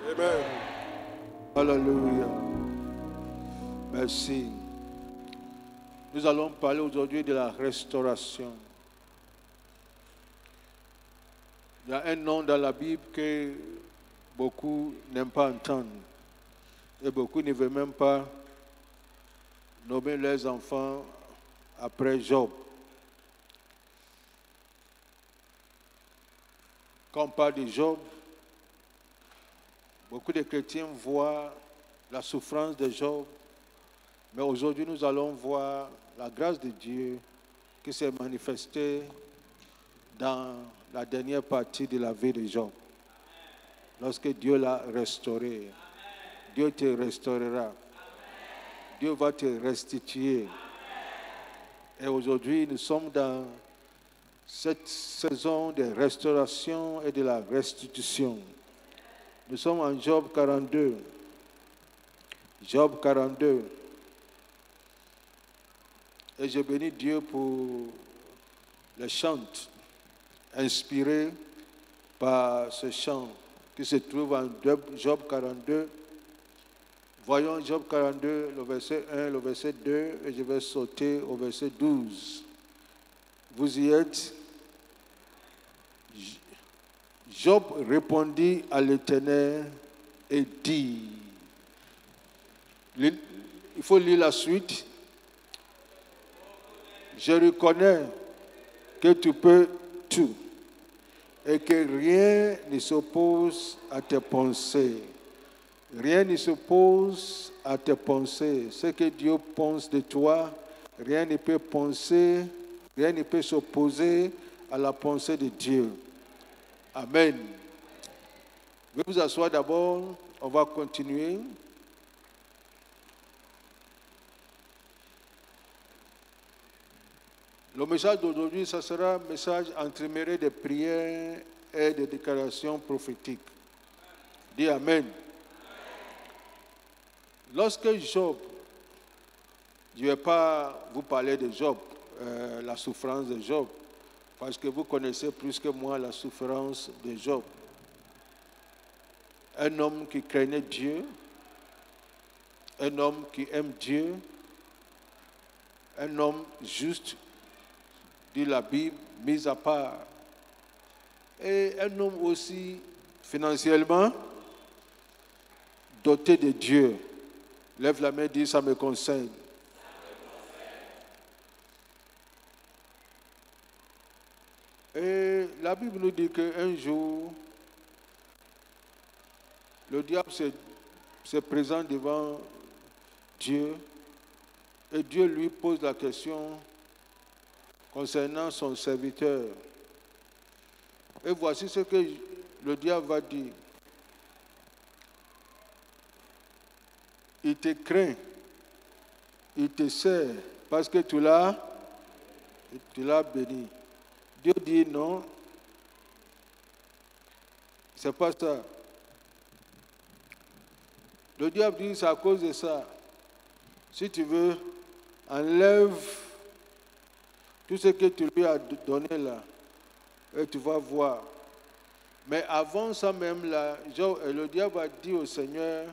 Amen. Alléluia. Merci. Nous allons parler aujourd'hui de la restauration. Il y a un nom dans la Bible que beaucoup n'aiment pas entendre. Et beaucoup ne veulent même pas nommer leurs enfants après Job. Quand on parle de Job, beaucoup de chrétiens voient la souffrance de Job, mais aujourd'hui nous allons voir la grâce de Dieu qui s'est manifestée dans la dernière partie de la vie de Job. Lorsque Dieu l'a restauré, Dieu te restaurera. Dieu va te restituer. Et aujourd'hui, nous sommes dans cette saison de restauration et de la restitution. Nous sommes en Job 42. Job 42. Et je bénis Dieu pour les chants inspirés par ce chant qui se trouve en Job 42. Voyons Job 42, le verset 1, le verset 2, et je vais sauter au verset 12. Vous y êtes? Job répondit à l'Éternel et dit, il faut lire la suite. Je reconnais que tu peux tout et que rien ne s'oppose à tes pensées. Rien ne s'oppose à tes pensées. Ce que Dieu pense de toi, rien ne peut penser, rien ne peut s'opposer à la pensée de Dieu. Amen. Veuillez vous asseoir d'abord, on va continuer. Le message d'aujourd'hui, ce sera un message entremêlé de prières et de déclarations prophétiques. Dis Amen. Lorsque Job, je ne vais pas vous parler de Job, la souffrance de Job, parce que vous connaissez plus que moi la souffrance de Job. Un homme qui craignait Dieu, un homme qui aime Dieu, un homme juste, dit la Bible, mis à part, et un homme aussi financièrement doté de Dieu. Lève la main et dis, ça me concerne. Et la Bible nous dit qu'un jour, le diable se présente devant Dieu et Dieu lui pose la question concernant son serviteur. Et voici ce que le diable va dire. Il te craint, il te sert parce que tu l'as béni. Dieu dit non, c'est pas ça. Le diable dit c'est à cause de ça. Si tu veux, enlève tout ce que tu lui as donné là et tu vas voir. Mais avant ça même là, le diable a dit au Seigneur,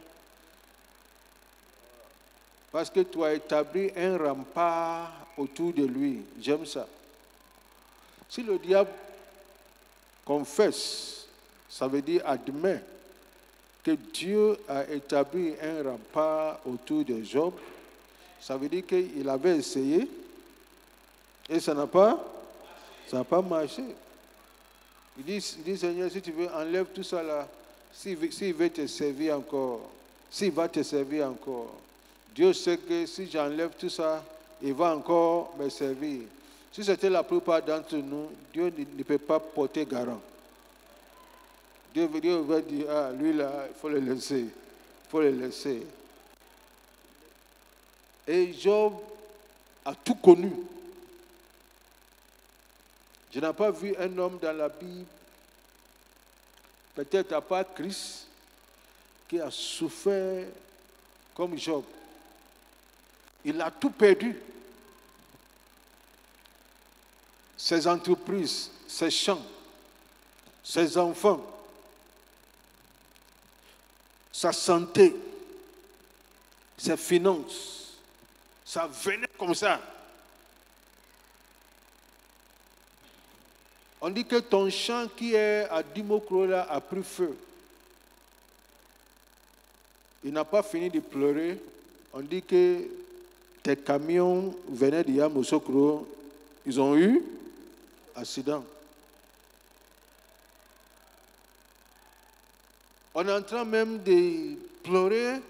parce que tu as établi un rempart autour de lui. J'aime ça. Si le diable confesse, ça veut dire admet que Dieu a établi un rempart autour de Job, ça veut dire qu'il avait essayé et ça n'a pas marché. Il dit, Seigneur, si tu veux, enlève tout ça là. S'il veut te servir encore, s'il va te servir encore, Dieu sait que si j'enlève tout ça, il va encore me servir. Si c'était la plupart d'entre nous, Dieu ne peut pas porter garant. Dieu va dire, ah, lui là, il faut le laisser. Il faut le laisser. Et Job a tout connu. Je n'ai pas vu un homme dans la Bible, peut-être à part Christ, qui a souffert comme Job. Il a tout perdu. Ses entreprises, ses champs, ses enfants. sa santé, ses finances, ça venait comme ça. On dit que ton champ qui est à Dimokro là a pris feu. Il n'a pas fini de pleurer. On dit que tes camions venaient de Yamoussoukro, ils ont eu accident. On est en train même de pleurer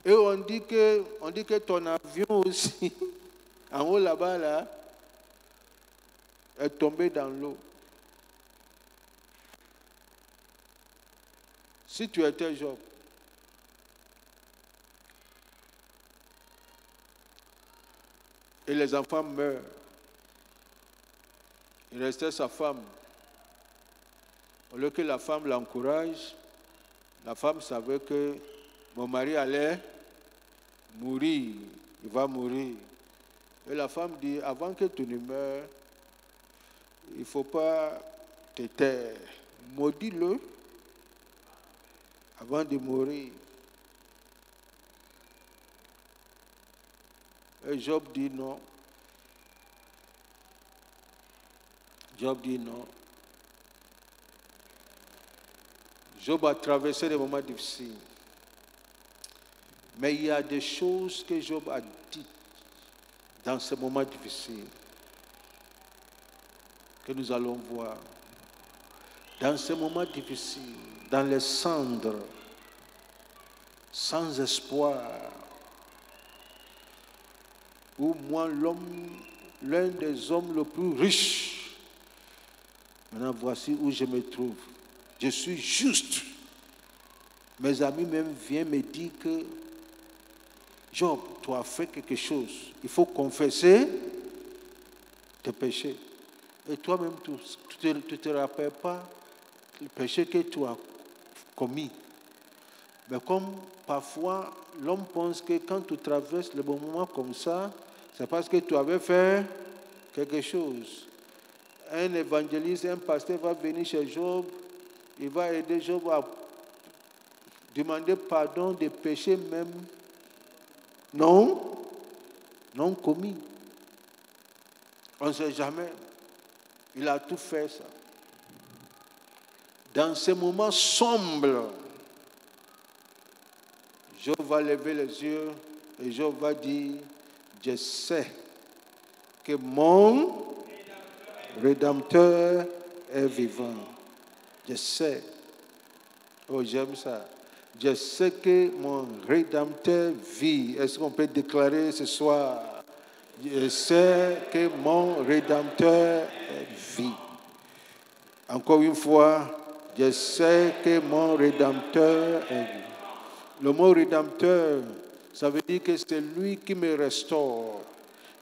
et on dit que ton avion aussi, en haut là-bas, là, est tombé dans l'eau. Si tu étais Job, et les enfants meurent, il restait sa femme. Au lieu que la femme l'encourage, la femme savait que mon mari allait mourir, il va mourir. Et la femme dit, avant que tu ne meurs, il ne faut pas te taire. Maudis-le avant de mourir. Et Job dit non. Job dit non. Job a traversé des moments difficiles. Mais il y a des choses que Job a dites dans ces moments difficiles que nous allons voir. Dans ces moments difficiles, dans les cendres, sans espoir, où moi, l'un des hommes les plus riches, maintenant voici où je me trouve. Je suis juste. Mes amis même viennent me dire que Job, tu as fait quelque chose. Il faut confesser tes péchés. Et toi-même, tu ne te rappelles pas le péché que tu as commis. Mais comme parfois, l'homme pense que quand tu traverses le bon moment comme ça, c'est parce que tu avais fait quelque chose. Un évangéliste, un pasteur va venir chez Job, il va aider Job à demander pardon des péchés même non commis. On ne sait jamais. Il a tout fait ça. Dans ces moments sombres, Job va lever les yeux et Job va dire, je sais que mon Rédempteur est vivant. Je sais. Oh, j'aime ça. Je sais que mon Rédempteur vit. Est-ce qu'on peut déclarer ce soir? Je sais que mon Rédempteur vit. Encore une fois, je sais que mon Rédempteur est vivant. Le mot Rédempteur, ça veut dire que c'est lui qui me restaure.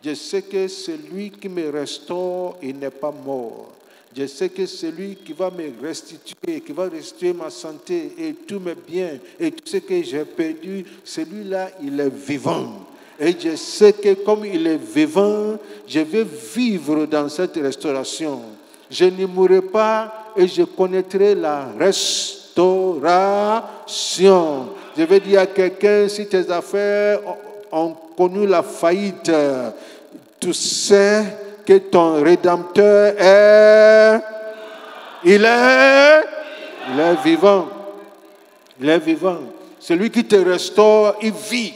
Je sais que celui qui me restaure, il n'est pas mort. Je sais que celui qui va me restituer, qui va restituer ma santé et tous mes biens et tout ce que j'ai perdu, celui-là, il est vivant. Et je sais que comme il est vivant, je vais vivre dans cette restauration. Je ne mourrai pas et je connaîtrai la restauration. Je vais dire à quelqu'un, si tes affaires ont connu la faillite, tu sais que ton Rédempteur il est vivant. Il est vivant. Celui qui te restaure, il vit.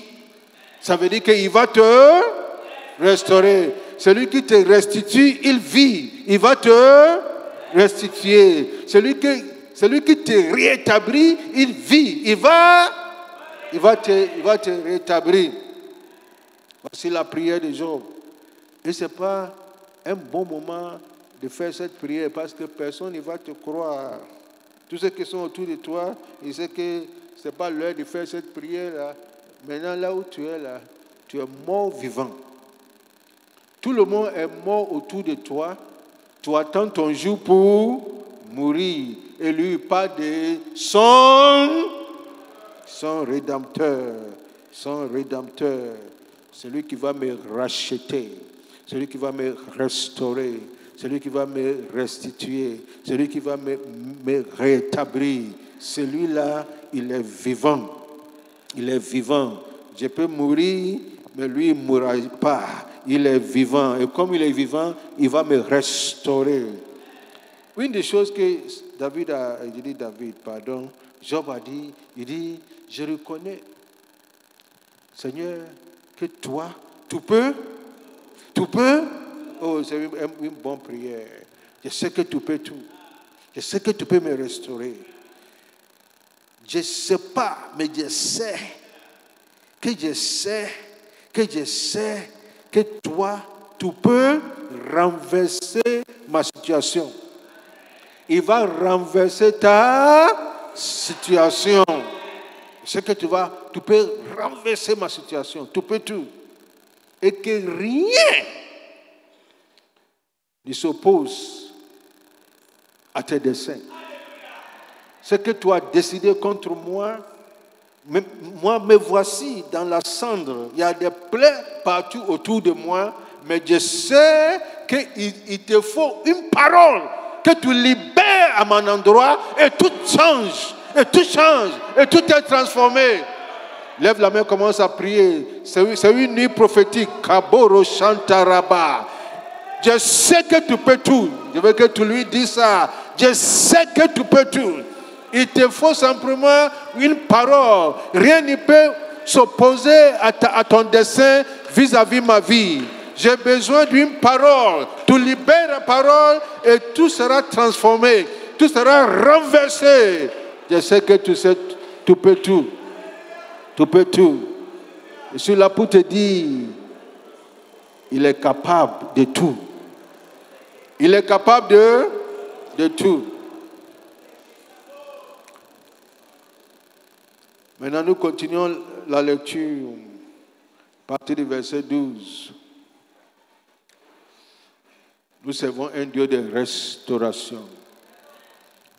Ça veut dire qu'il va te restaurer. Celui qui te restitue, il vit. Il va te restituer. Celui qui te rétablit, il vit. Il va te rétablir. Voici la prière de Job. Et ce n'est pas un bon moment de faire cette prière parce que personne ne va te croire. Tous ceux qui sont autour de toi, ils savent que ce n'est pas l'heure de faire cette prière-là. Maintenant, là où tu es là, tu es mort vivant. Tout le monde est mort autour de toi. Tu attends ton jour pour mourir. Et lui, pas de son Rédempteur. Son Rédempteur. Celui qui va me racheter. Celui qui va me restaurer. Celui qui va me restituer. Celui qui va me rétablir. Celui-là, il est vivant. Il est vivant. Je peux mourir, mais lui, il ne mourra pas. Il est vivant. Et comme il est vivant, il va me restaurer. Une des choses que Job a dit, il dit, je reconnais, Seigneur, que toi, tu peux? Oh, c'est une bonne prière. Je sais que tu peux tout. Je sais que tu peux me restaurer. Je ne sais pas, mais je sais que toi, tu peux renverser ma situation. Il va renverser ta situation. Je sais que tu peux renverser ma situation. Tu peux tout. Et que rien ne s'oppose à tes desseins. Ce que tu as décidé contre moi, moi me voici dans la cendre. Il y a des plaies partout autour de moi, mais je sais qu'il te faut une parole que tu libères à mon endroit et tout change, et tout est transformé. Lève la main, commence à prier. C'est une nuit prophétique. Kaboro Shantaraba. Je sais que tu peux tout. Je veux que tu lui dises ça. Je sais que tu peux tout. Il te faut simplement une parole. Rien ne peut s'opposer à ton dessein vis-à-vis ma vie. J'ai besoin d'une parole. Tu libères la parole et tout sera transformé. Tout sera renversé. Je sais que tu peux tout. Tu peux tout. Je suis là pour te dire, il est capable de tout. Il est capable de tout. Maintenant, nous continuons la lecture à partir du verset 12. Nous servons un Dieu de restauration.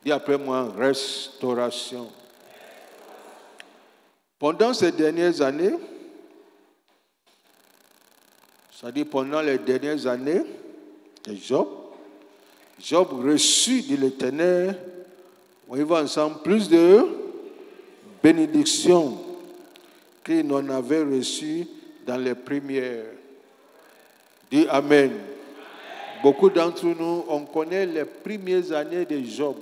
Dis après moi, restauration. Pendant ces dernières années, c'est-à-dire pendant les dernières années de Job reçut de l'Éternel, on y va ensemble, plus de bénédictions qu'il n'en avait reçu dans les premières. Dis Amen. Beaucoup d'entre nous, on connaît les premières années de Job,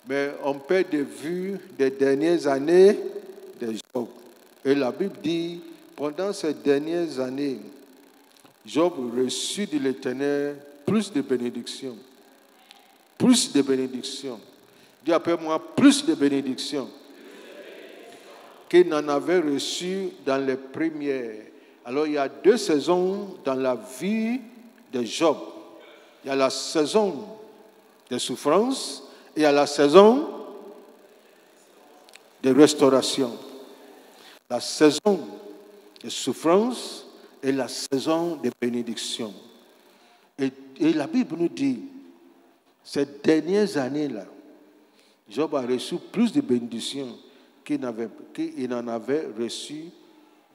mais on perd de vue les dernières années de Job. Et la Bible dit, pendant ces dernières années, Job reçut de l'Éternel plus de bénédictions. Plus de bénédictions. Dis après moi, plus de bénédictions qu'il n'en avait reçu dans les premières. Alors il y a deux saisons dans la vie de Job. Il y a la saison de souffrance et il y a la saison de restauration. La saison de souffrance et la saison de bénédiction. Et la Bible nous dit, ces dernières années-là, Job a reçu plus de bénédictions qu'il n'en avait reçu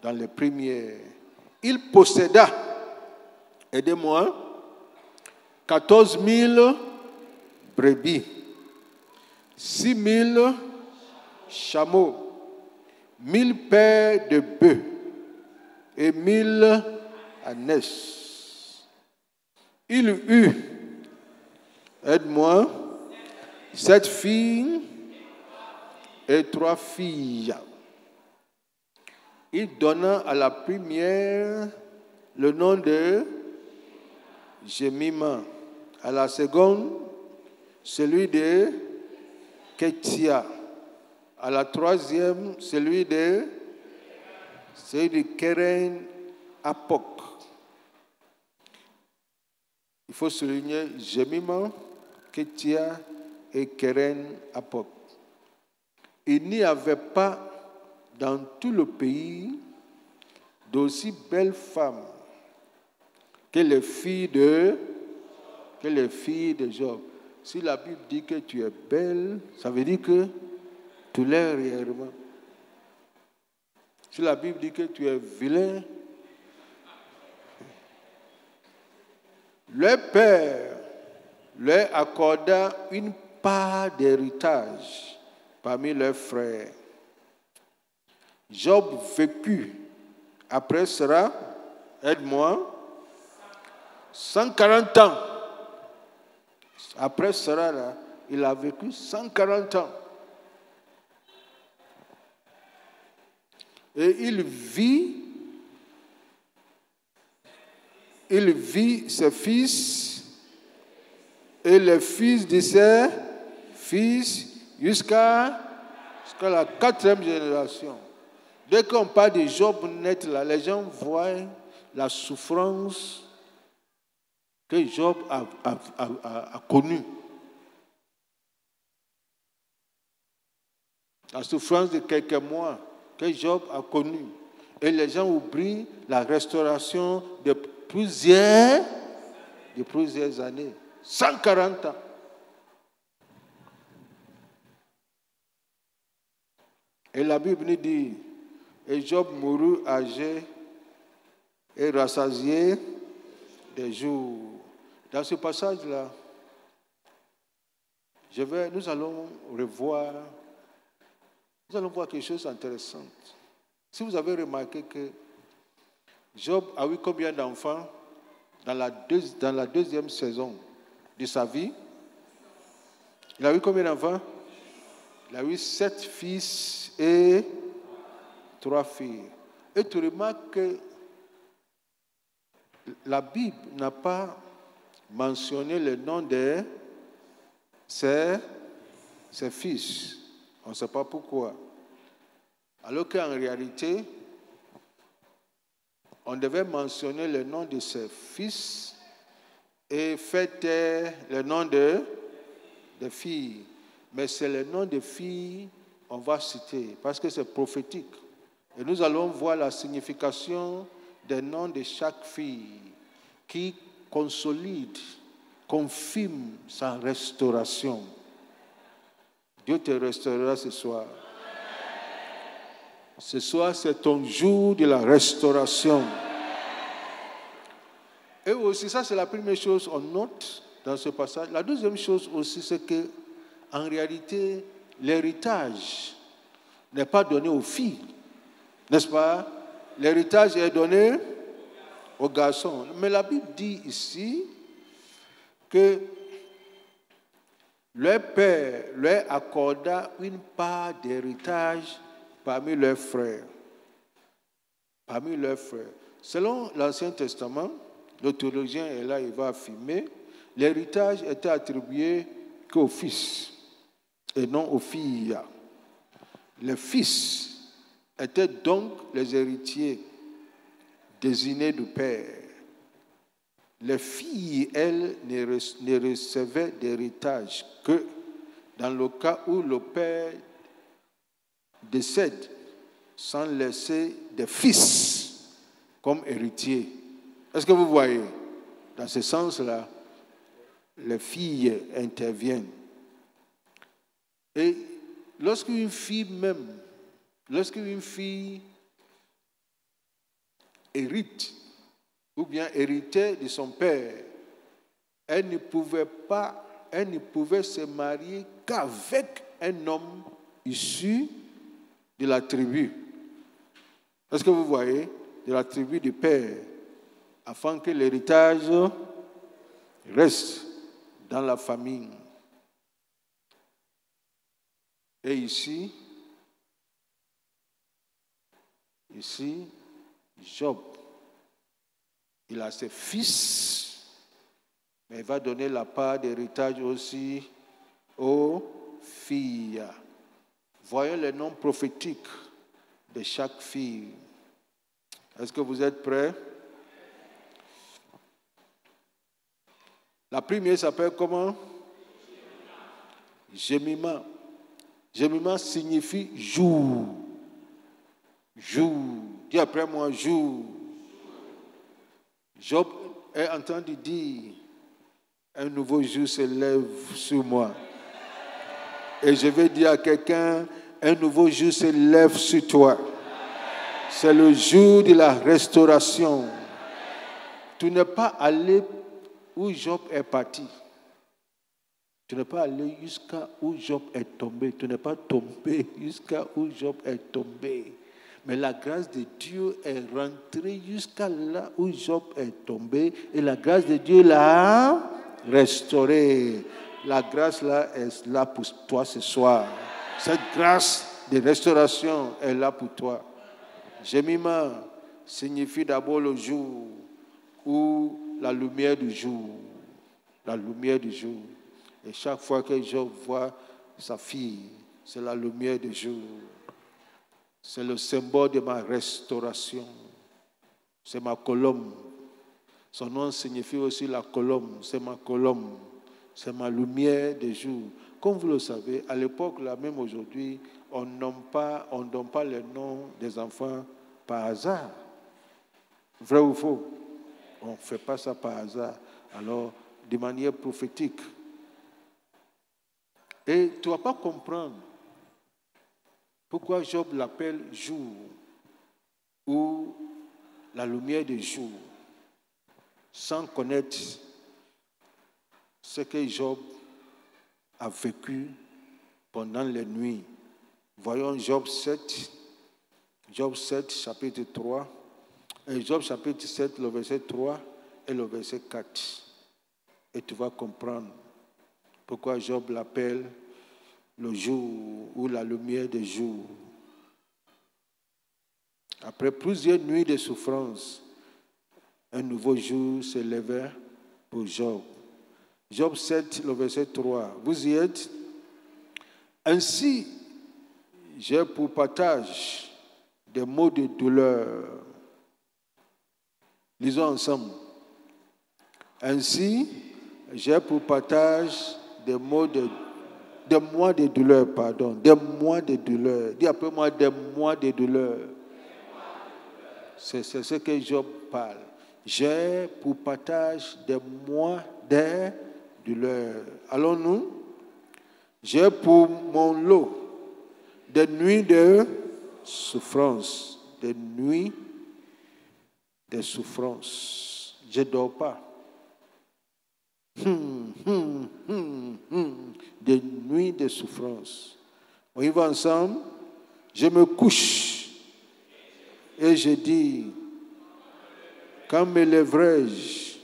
dans les premières. Il posséda, aidez-moi, 14 000 brebis, 6 000 chameaux, 1000 paires de bœufs et 1000 ânesses. Il eut, aide-moi, 7 filles et 3 filles. Il donna à la première le nom de Jemima, à la seconde celui de Ketia, à la troisième celui de Keren Apok. Il faut souligner Jemima, Ketia et Keren Apok. Il n'y avait pas dans tout le pays d'aussi belles femmes que les filles de Job. Si la Bible dit que tu es belle, ça veut dire que tu l'es réellement. Si la Bible dit que tu es vilain, leur père leur accorda une part d'héritage parmi leurs frères. Job vécut. Après sera, aide-moi, 140 ans. Après cela, là, il a vécu 140 ans. Et il vit ses fils et les fils de ses fils jusqu'à la 4e génération. Dès qu'on parle de Job net, là, les gens voient la souffrance que Job a connue. La souffrance de quelques mois que Job a connue. Et les gens oublient la restauration de plusieurs années. 140 ans. Et la Bible nous dit, et Job mourut âgé et rassasié des jours. Dans ce passage-là, nous allons voir quelque chose d'intéressant. Si vous avez remarqué que Job a eu combien d'enfants dans la deuxième saison de sa vie? Il a eu combien d'enfants? Il a eu 7 fils et 3 filles. Et tu remarques que la Bible n'a pas mentionné le nom de ses fils. On ne sait pas pourquoi. Alors qu'en réalité, on devait mentionner le nom de ses fils et faire taire le nom de filles. Mais c'est le nom de filles qu'on va citer parce que c'est prophétique. Et nous allons voir la signification des noms de chaque fille qui consolide, confirme sa restauration. Dieu te restaurera ce soir. Ce soir, c'est ton jour de la restauration. Et aussi, ça c'est la première chose qu'on note dans ce passage. La deuxième chose aussi, c'est que en réalité, l'héritage n'est pas donné aux filles. N'est-ce pas? L'héritage est donné aux garçons. Mais la Bible dit ici que leur père leur accorda une part d'héritage parmi leurs frères. Parmi leurs frères. Selon l'Ancien Testament, le théologien est là, il va affirmer, l'héritage était attribué qu'aux fils et non aux filles. Les fils étaient donc les héritiers désignés du père. Les filles, elles, ne recevaient d'héritage que dans le cas où le père décède sans laisser des fils comme héritiers. Est-ce que vous voyez? Dans ce sens-là, les filles interviennent. Et lorsqu'une fille hérite, ou bien héritait de son père, elle ne pouvait se marier qu'avec un homme issu de la tribu. Est-ce que vous voyez? De la tribu du père, afin que l'héritage reste dans la famille. Et ici, Job, il a ses fils, mais il va donner la part d'héritage aussi aux filles. Voyons les noms prophétiques de chaque fille. Est-ce que vous êtes prêts? La première s'appelle comment? Jemima. Jemima signifie jour. Jour. Dis après moi, jour. Job est en train de dire, un nouveau jour se lève sur moi. Et je vais dire à quelqu'un, un nouveau jour se lève sur toi. C'est le jour de la restauration. Tu n'es pas allé où Job est parti. Tu n'es pas allé jusqu'à où Job est tombé. Tu n'es pas tombé jusqu'à où Job est tombé. Mais la grâce de Dieu est rentrée jusqu'à là où Job est tombé et la grâce de Dieu l'a restauré. La grâce là est là pour toi ce soir. Cette grâce de restauration est là pour toi. Jemima signifie d'abord le jour ou la lumière du jour. La lumière du jour. Et chaque fois que Job voit sa fille, c'est la lumière du jour. C'est le symbole de ma restauration. C'est ma colombe. Son nom signifie aussi la colombe. C'est ma colombe. C'est ma lumière du jour. Comme vous le savez, à l'époque, là même aujourd'hui, on ne donne pas les noms des enfants par hasard. Vrai ou faux? On ne fait pas ça par hasard. Alors, de manière prophétique. Et tu ne vas pas comprendre pourquoi Job l'appelle jour ou la lumière du jour sans connaître ce que Job a vécu pendant les nuits. Voyons Job 7, chapitre 3, et Job chapitre 7, le verset 3 et le verset 4. Et tu vas comprendre pourquoi Job l'appelle le jour ou la lumière du jour. Après plusieurs nuits de souffrance, un nouveau jour se levait pour Job. Job 7, le verset 3. Vous y êtes? Ainsi, j'ai pour partage des mots de douleur. Lisons ensemble. Ainsi, j'ai pour partage des mois de douleur, pardon. Des mois de douleur. Dis après moi, des mois de douleur. C'est ce que Job parle. J'ai pour partage des mois de douleur. Allons-nous? J'ai pour mon lot des nuits de souffrance. Des nuits de souffrance. Je ne dors pas. Des nuits de souffrance. On y va ensemble. Je me couche et je dis, quand me lèverai-je?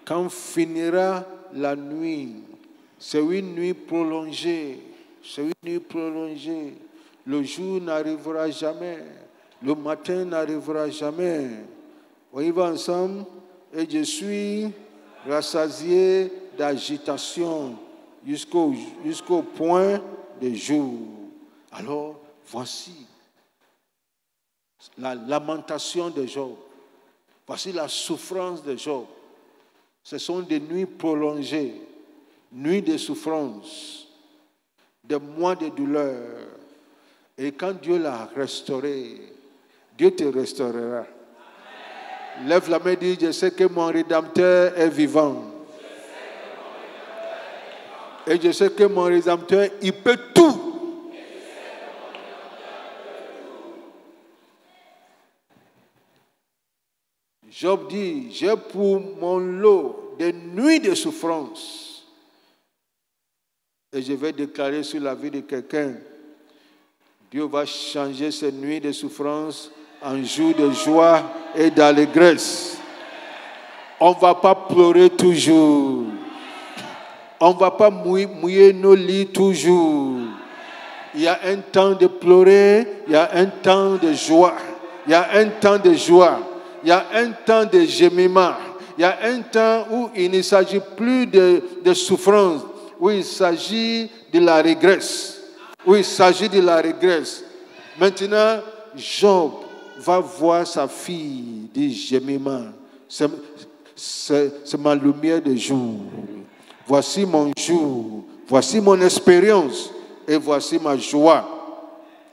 Quand finira la nuit? C'est une nuit prolongée. C'est une nuit prolongée. Le jour n'arrivera jamais. Le matin n'arrivera jamais. On y va ensemble. Et je suis rassasié d'agitation jusqu'au point de jour. Alors, voici la lamentation de Job. Voici la souffrance de Job. Ce sont des nuits prolongées, nuits de souffrance, des mois de douleur. Et quand Dieu l'a restauré, Dieu te restaurera. Lève la main et dis, je sais que mon Rédempteur est vivant. Et je sais que mon Rédempteur, il peut tout. Job dit, j'ai pour mon lot des nuits de souffrance. Et je vais déclarer sur la vie de quelqu'un, Dieu va changer ces nuits de souffrance en jours de joie et d'allégresse. On ne va pas pleurer toujours. On ne va pas mouiller nos lits toujours. Il y a un temps de pleurer, il y a un temps de joie. Il y a un temps de joie. Il y a un temps de gémiment. Il y a un temps où il ne s'agit plus de souffrance, où il s'agit de la régresse. Où il s'agit de la régresse. Maintenant, Job va voir sa fille du gémiment. C'est ma lumière de jour. Voici mon jour. Voici mon expérience. Et voici ma joie.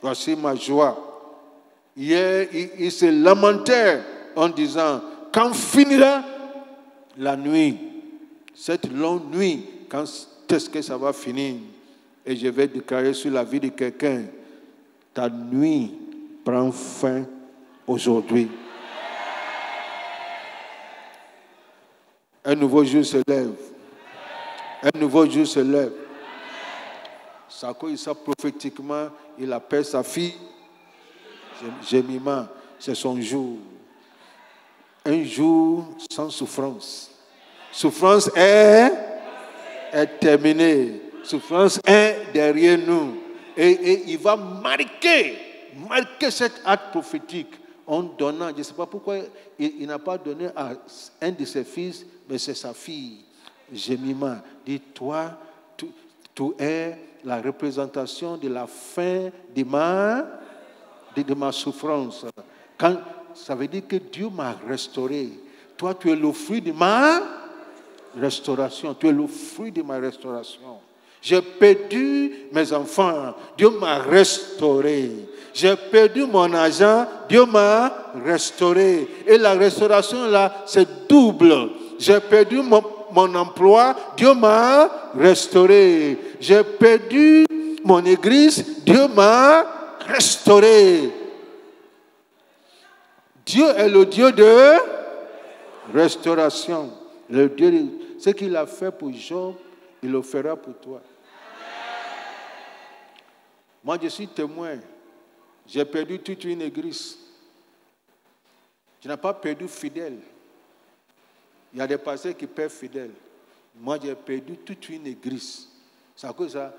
Voici ma joie. Hier, il se lamentait en disant, quand finira la nuit, cette longue nuit, quand est-ce que ça va finir? Et je vais déclarer sur la vie de quelqu'un, ta nuit prend fin aujourd'hui. Un nouveau jour se lève. Un nouveau jour se lève. Ça prophétiquement, il appelle sa fille Gémiment, c'est son jour. Un jour sans souffrance. Souffrance est terminée. Souffrance est derrière nous. Et il va marquer cet acte prophétique en donnant. Je ne sais pas pourquoi il n'a pas donné à un de ses fils, mais c'est sa fille, Gémiment. Dit, toi, tu es la représentation de la fin de ma souffrance. Ça veut dire que Dieu m'a restauré. Toi, tu es le fruit de ma restauration. Tu es le fruit de ma restauration. J'ai perdu mes enfants. Dieu m'a restauré. J'ai perdu mon argent. Dieu m'a restauré. Et la restauration, là, c'est double. J'ai perdu mon emploi. Dieu m'a restauré. J'ai perdu mon église. Dieu m'a restauré. Dieu est le Dieu de restauration. Le Dieu de... Ce qu'il a fait pour Job, il le fera pour toi. Moi, je suis témoin. J'ai perdu toute une église. Je n'ai pas perdu fidèle. Il y a des pasteurs qui perdent fidèle. Moi, j'ai perdu toute une église. C'est à cause de ça.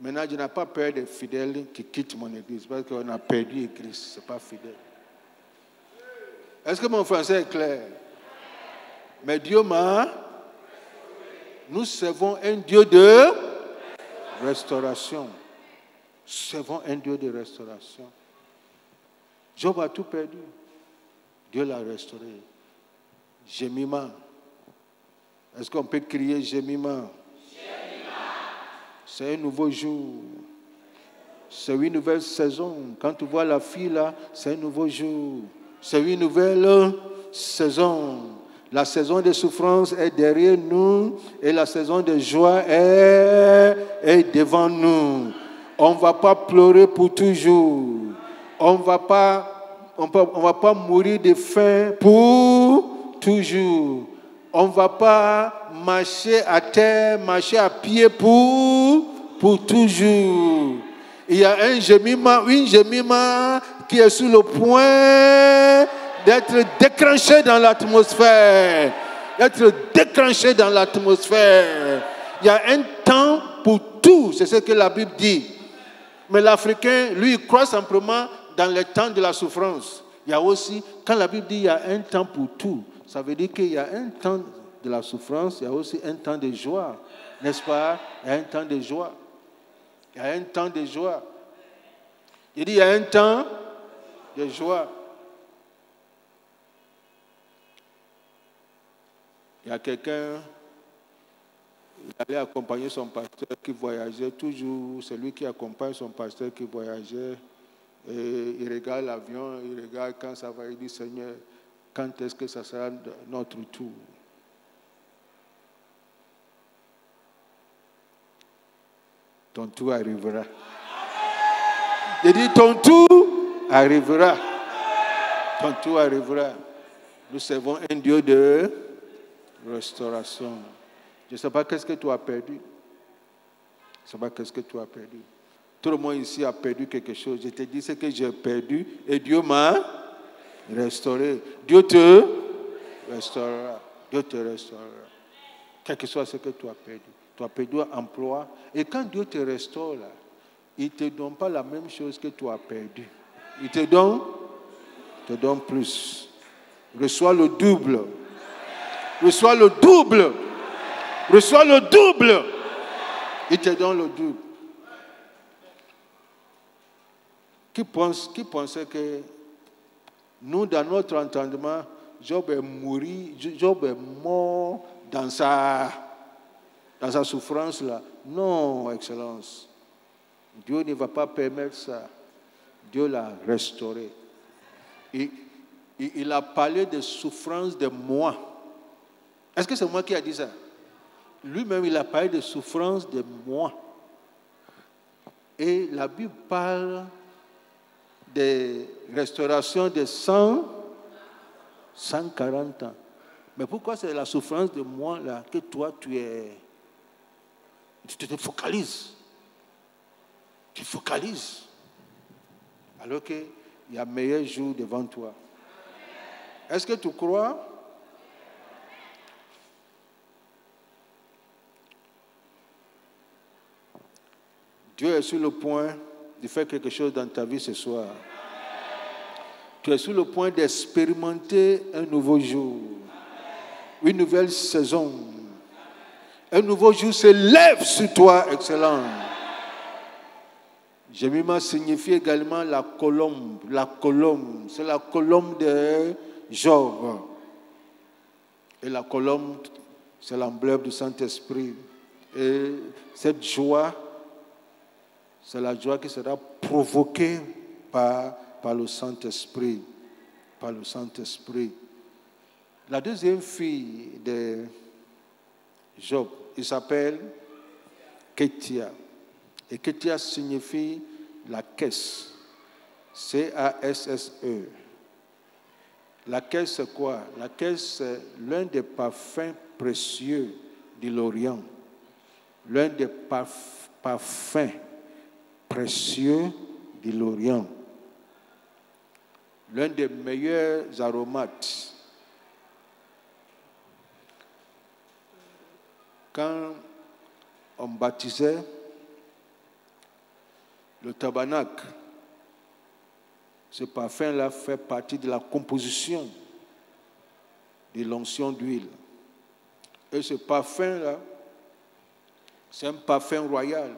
Maintenant, je n'ai pas peur des fidèles qui quittent mon église. Parce qu'on a perdu l'église. Ce n'est pas fidèle. Est-ce que mon français est clair? Mais Dieu m'a... Nous servons un Dieu de restauration. Nous servons un Dieu de restauration. Job a tout perdu. Dieu l'a restauré. Gémiment. Est-ce qu'on peut crier gémiment? C'est un nouveau jour. C'est une nouvelle saison. Quand tu vois la fille là, c'est un nouveau jour. C'est une nouvelle saison. La saison de souffrance est derrière nous et la saison de joie est devant nous. On ne va pas pleurer pour toujours. On ne va pas mourir de faim pour toujours. On ne va pas marcher à terre, marcher à pied pour toujours. Il y a une gémiment qui est sur le point d'être déclenché dans l'atmosphère. D'être déclenché dans l'atmosphère. Il y a un temps pour tout, c'est ce que la Bible dit. Mais l'Africain, lui, il croit simplement dans le temps de la souffrance. Il y a aussi, quand la Bible dit qu'il y a un temps pour tout, ça veut dire qu'il y a un temps de la souffrance, il y a aussi un temps de joie. N'est-ce pas? Il y a un temps de joie. Il y a un temps de joie. Il dit il y a un temps de joie. Il y a quelqu'un, il allait accompagner son pasteur qui voyageait toujours, c'est lui qui accompagne son pasteur qui voyageait. Et il regarde l'avion, il regarde quand ça va, il dit Seigneur, quand est-ce que ça sera notre tour? Ton tour arrivera. Il dit ton tour arrivera. Ton tour arrivera. Nous servons un Dieu de restauration. Je ne sais pas qu'est-ce que tu as perdu. Je ne sais pas qu'est-ce que tu as perdu. Tout le monde ici a perdu quelque chose. Je te dis ce que j'ai perdu et Dieu m'a restauré. Dieu te restaurera. Dieu te restaurera. Quel que soit ce que tu as perdu. Tu as perdu un emploi. Et quand Dieu te restaure, là, il ne te donne pas la même chose que tu as perdu. Il te donne plus. Reçois le double. Reçois le double. Reçois le double. Il te donne le double. Qui pensait que nous, dans notre entendement, Job est mort dans sa souffrance là. Non, Excellence. Dieu ne va pas permettre ça. Dieu l'a restauré. Il a parlé de souffrance de moi. Est-ce que c'est moi qui ai dit ça? Lui-même, il a parlé de souffrance de moi. Et la Bible parle de restauration de 140 ans. Mais pourquoi c'est la souffrance de moi là que toi tu te focalises? Tu focalises. Alors que il y a meilleur jour devant toi. Est-ce que tu crois? Dieu est sur le point de faire quelque chose dans ta vie ce soir. Tu es sur le point d'expérimenter un nouveau jour, une nouvelle saison. Un nouveau jour se lève sur toi, excellent. Jemima signifie également la colombe. La colombe, c'est la colombe de Job. Et la colombe, c'est l'emblème du Saint-Esprit. Et cette joie, c'est la joie qui sera provoquée par le Saint-Esprit. Par le Saint-Esprit. La deuxième fille de Job, il s'appelle Ketia. Et Ketia signifie la caisse. C-A-S-S-E. La caisse, c'est quoi? La caisse, c'est l'un des parfums précieux de l'Orient. L'un des parfums précieux de l'Orient. L'un des meilleurs aromates. Quand on baptisait le tabernacle, ce parfum-là fait partie de la composition de l'onction d'huile. Et ce parfum-là, c'est un parfum royal.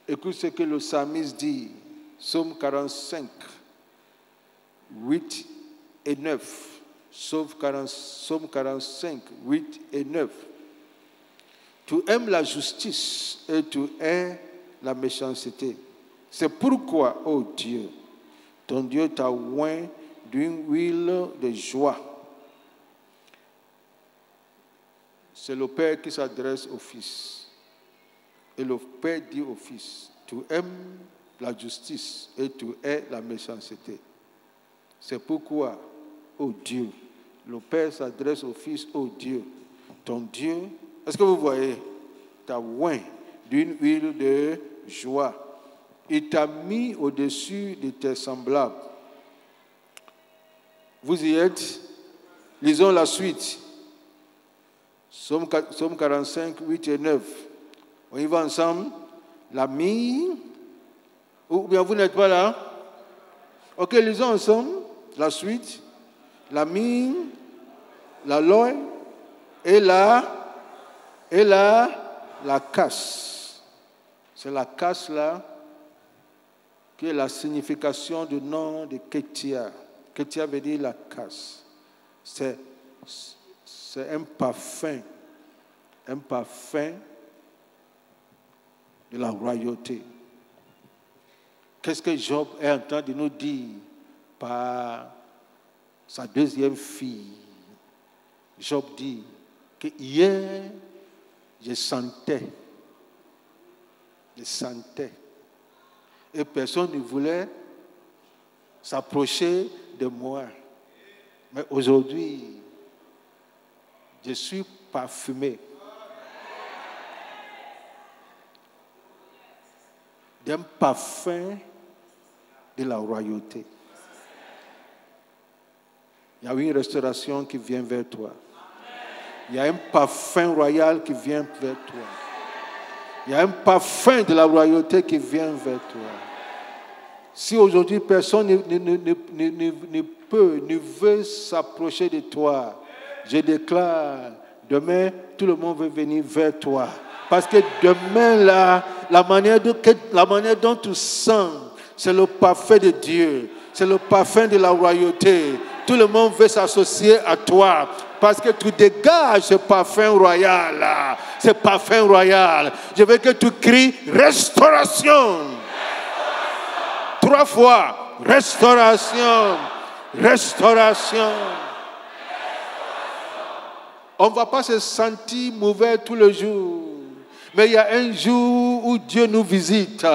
Écoute ce que le psalmiste dit, Psaume 45, 8 et 9. Psaume 45, 8 et 9. Tu aimes la justice et tu hais la méchanceté. C'est pourquoi, ô Dieu, ton Dieu t'a oint d'une huile de joie. C'est le Père qui s'adresse au Fils. Et le Père dit au Fils, tu aimes la justice et tu hais la méchanceté. C'est pourquoi, ô Dieu, le Père s'adresse au Fils, ô Dieu, ton Dieu, est-ce que vous voyez, t'a oint d'une huile de joie. Il t'a mis au-dessus de tes semblables. Vous y êtes? Lisons la suite. Psaume 45, 8 et 9. On y va ensemble. La mie. Ou bien vous n'êtes pas là? Ok, lisons ensemble. La suite. La mie, la loye et la casse. C'est la casse là qui est la signification du nom de Ketia. Ketia veut dire la casse. C'est un parfum de la royauté. Qu'est-ce que Job est en train de nous dire par sa deuxième fille? Job dit que hier, je sentais, et personne ne voulait s'approcher de moi. Mais aujourd'hui, je suis parfumé d'un parfum de la royauté. Il y a une restauration qui vient vers toi. Il y a un parfum royal qui vient vers toi. Il y a un parfum de la royauté qui vient vers toi. Si aujourd'hui personne ne veut s'approcher de toi, je déclare, demain, tout le monde veut venir vers toi. Parce que demain, là, la manière dont tu sens, c'est le parfum de Dieu. C'est le parfum de la royauté. Tout le monde veut s'associer à toi. Parce que tu dégages ce parfum royal là. Ce parfum royal. Je veux que tu cries restauration. 3 fois. Restauration. Restauration. On ne va pas se sentir mauvais tout le jour. Mais il y a un jour où Dieu nous visite.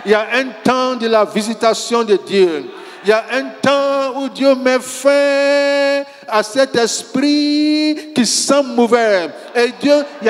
Il y a un temps de la visitation de Dieu. Il y a un temps où Dieu met fin à cet esprit qui s'en mouvait. Et Dieu, il y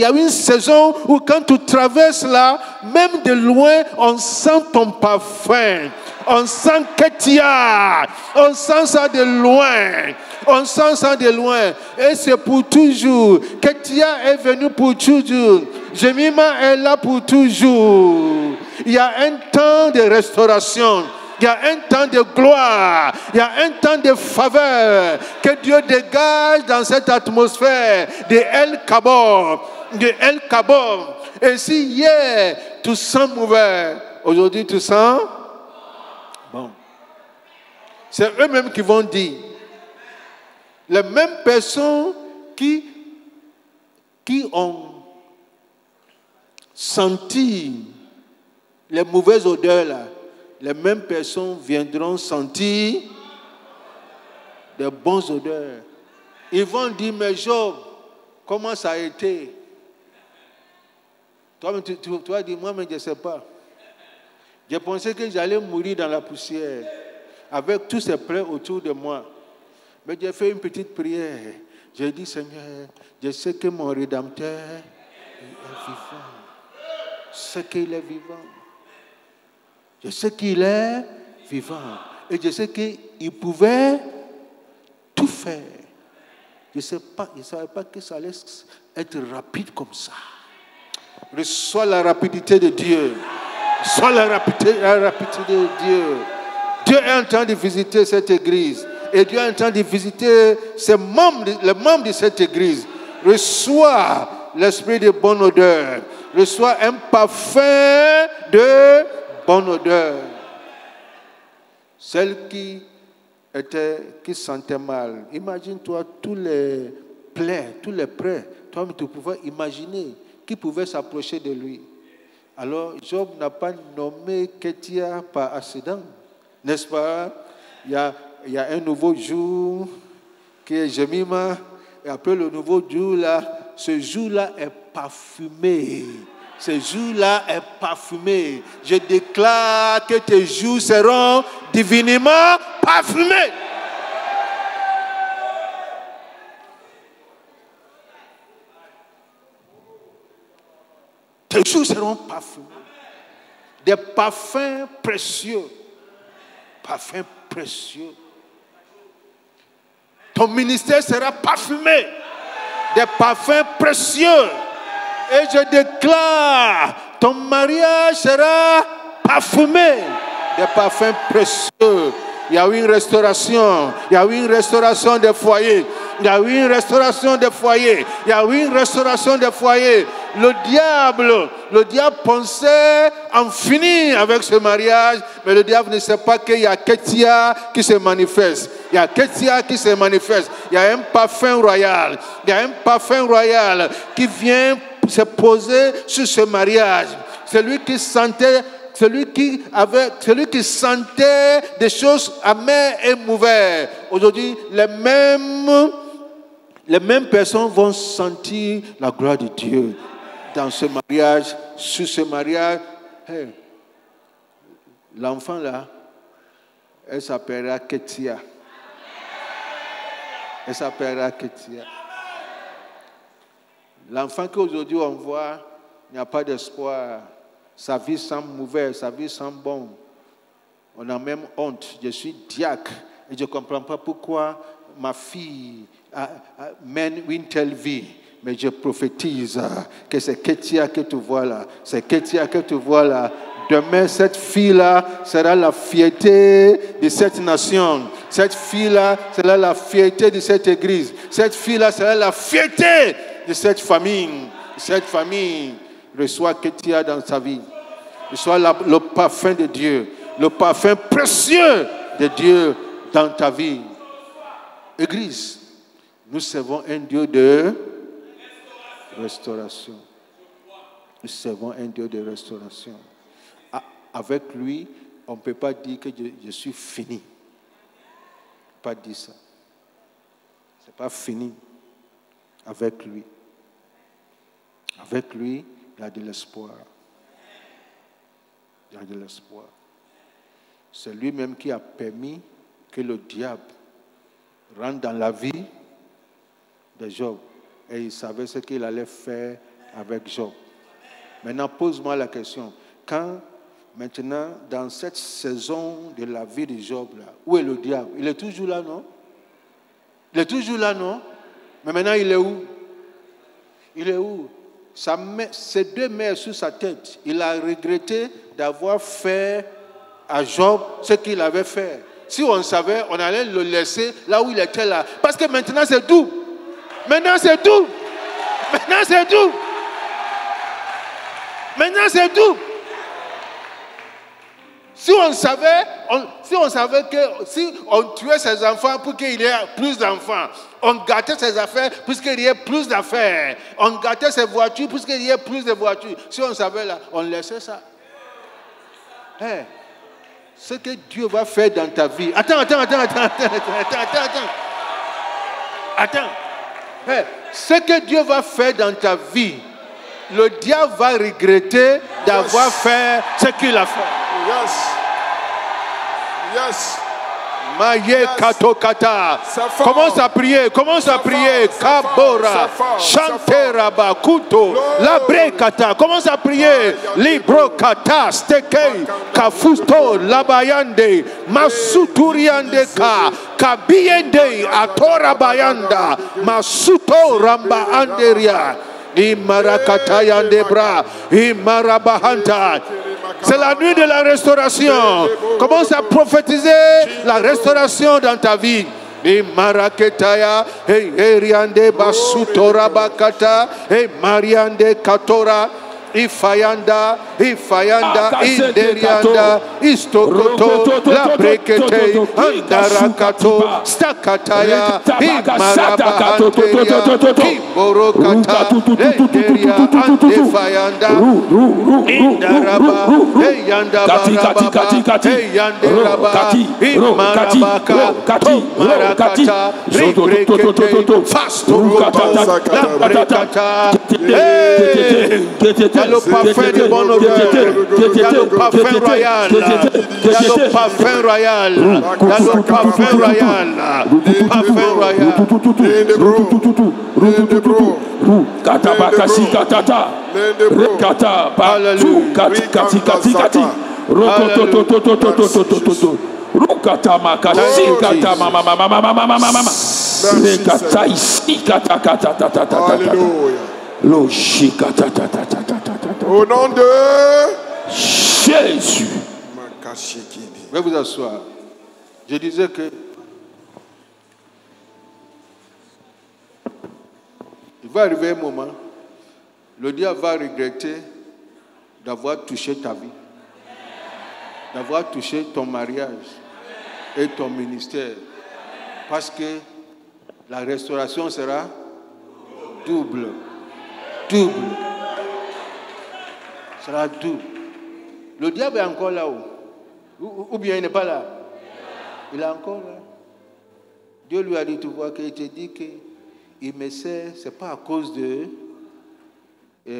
a une saison où quand tu traverses là, même de loin, on sent ton parfum. On sent Ketia. On sent ça de loin. On sent ça de loin. Et c'est pour toujours. Ketia est venu pour toujours. Jemima est là pour toujours. Il y a un temps de restauration. Il y a un temps de gloire. Il y a un temps de faveur que Dieu dégage dans cette atmosphère de El Kabor. De El Kabor. Et si hier, tu sens mauvais, aujourd'hui tu sens bon. C'est eux-mêmes qui vont dire. Les mêmes personnes qui ont senti les mauvaises odeurs là, les mêmes personnes viendront sentir des bonnes odeurs. Ils vont dire, mais Job, comment ça a été? Toi, tu vas dire, moi-même je ne sais pas. Je pensais que j'allais mourir dans la poussière, avec tous ces plaies autour de moi. Mais j'ai fait une petite prière. J'ai dit, Seigneur, je sais que mon Rédempteur est vivant. Je sais qu'il est vivant. Je sais qu'il est vivant. Et je sais qu'il pouvait tout faire. Je ne savais pas que ça allait être rapide comme ça. Reçois la rapidité de Dieu. Reçois la rapidité de Dieu. Dieu est en train de visiter cette église. Et Dieu est en train de visiter les membres de cette église. Reçois l'esprit de bonne odeur. Reçois un parfum de bonne odeur. Celle qui sentait mal. Imagine-toi tous les plaies, tous les prêts. Toi, tu pouvais imaginer qui pouvait s'approcher de lui. Alors, Job n'a pas nommé Ketia par accident. N'est-ce pas? Il y a un nouveau jour qui est Jemima. Et après le nouveau jour là, ce jour-là est parfumé. Ce jour-là est parfumé. Je déclare que tes jours seront divinement parfumés. Tes jours seront parfumés. Des parfums précieux. Parfums précieux. Ton ministère sera parfumé. Des parfums précieux. Et je déclare, ton mariage sera parfumé. Des parfums précieux. Il y a eu une restauration. Il y a eu une restauration des foyers. Il y a eu une restauration des foyers. Il y a eu une restauration des foyers. Le diable pensait en finir avec ce mariage, mais le diable ne sait pas qu'il y a Ketia qui se manifeste. Il y a Ketia qui se manifeste. Il y a un parfum royal. Il y a un parfum royal qui vient se poser sur ce mariage. Celui qui sentait des choses amères et mauvaises. Aujourd'hui, les mêmes personnes vont sentir la gloire de Dieu dans ce mariage, sur ce mariage. Hey, l'enfant là, elle s'appellera Ketia. Elle s'appellera Ketia. L'enfant qu'aujourd'hui on voit, il n'y a pas d'espoir. Sa vie semble mauvaise, sa vie semble bonne. On a même honte. Je suis diacre et je ne comprends pas pourquoi ma fille mène une telle vie. Mais je prophétise que c'est Ketia que tu vois là. C'est Ketia que tu vois là. Demain, cette fille-là sera la fierté de cette nation. Cette fille-là sera la fierté de cette église. Cette fille-là sera la fierté de cette famille. Cette famille reçoit Ketia dans sa vie. Reçoit le parfum de Dieu. Le parfum précieux de Dieu dans ta vie. Église, nous servons un Dieu de restauration. Nous servons un Dieu de restauration. Avec lui, on ne peut pas dire que je suis fini. Pas dire ça. Ce n'est pas fini avec lui. Avec lui, il y a de l'espoir. Il y a de l'espoir. C'est lui-même qui a permis que le diable rentre dans la vie de Job. Et il savait ce qu'il allait faire avec Job. Maintenant, pose-moi la question. Quand, maintenant, dans cette saison de la vie de Job, là, où est le diable? Il est toujours là, non? Il est toujours là, non? Mais maintenant, il est où? Il est où? Ses deux mains sur sa tête. Il a regretté d'avoir fait à Job ce qu'il avait fait. Si on savait, on allait le laisser là où il était là. Parce que maintenant, c'est tout. Maintenant, c'est tout. Maintenant, c'est tout. Maintenant, c'est tout. Si on savait que si on tuait ses enfants pour qu'il y ait plus d'enfants, on gâtait ses affaires pour qu'il y ait plus d'affaires, on gâtait ses voitures pour qu'il y ait plus de voitures. Si on savait là, on laissait ça. Hey, ce que Dieu va faire dans ta vie. Attends. Hey, ce que Dieu va faire dans ta vie, le diable va regretter d'avoir fait ce qu'il a fait. Yes. Maye kato kata. Commence à prier. Kabora, Chanteraba, Kuto, Labre kata. Commence à prier. Libro kata, Steke, Kafusto, Labayande, Masuturiande ka, Kabiende, Atora bayanda, Masuto ramba anderia. Imarakatayandebra, Imarabahanta. C'est la nuit de la restauration. Commence à prophétiser la restauration dans ta vie. Imaraketaya, Eriande Basutora Bakata, Mariande Katora. Ifayanda, Inderianda, Istokoto, Labrekete, Andarakato, Stakataya, Imarabahanteria, Kimborokata, Enderia, Andefayanda, Indaraba, Eyanda Barababa, Eyanderaba, Imarabaka, Tomarakata, Ribrekete, Fastokoto, Labrekata, Il y a le parfum de bonne odeur. Il y a le parfum royal. Il y a le parfum royal. Il y a le parfum royal. Parfum royal. Katabakasi katata. Rekata batu kati. Rokototototototototototo. Rukata makasi kata mama. Rekata isi kata. Alléluia. Au nom de Jésus. Veuillez vous asseoir. Je disais que il va arriver un moment, le diable va regretter d'avoir touché ta vie, d'avoir touché ton mariage et ton ministère, parce que la restauration sera double. Sera double. Le diable est encore là-haut. Ou bien il n'est pas là. Il est encore là. Dieu lui a dit, tu vois, qu'il te dit qu'il me sert, ce n'est pas à cause de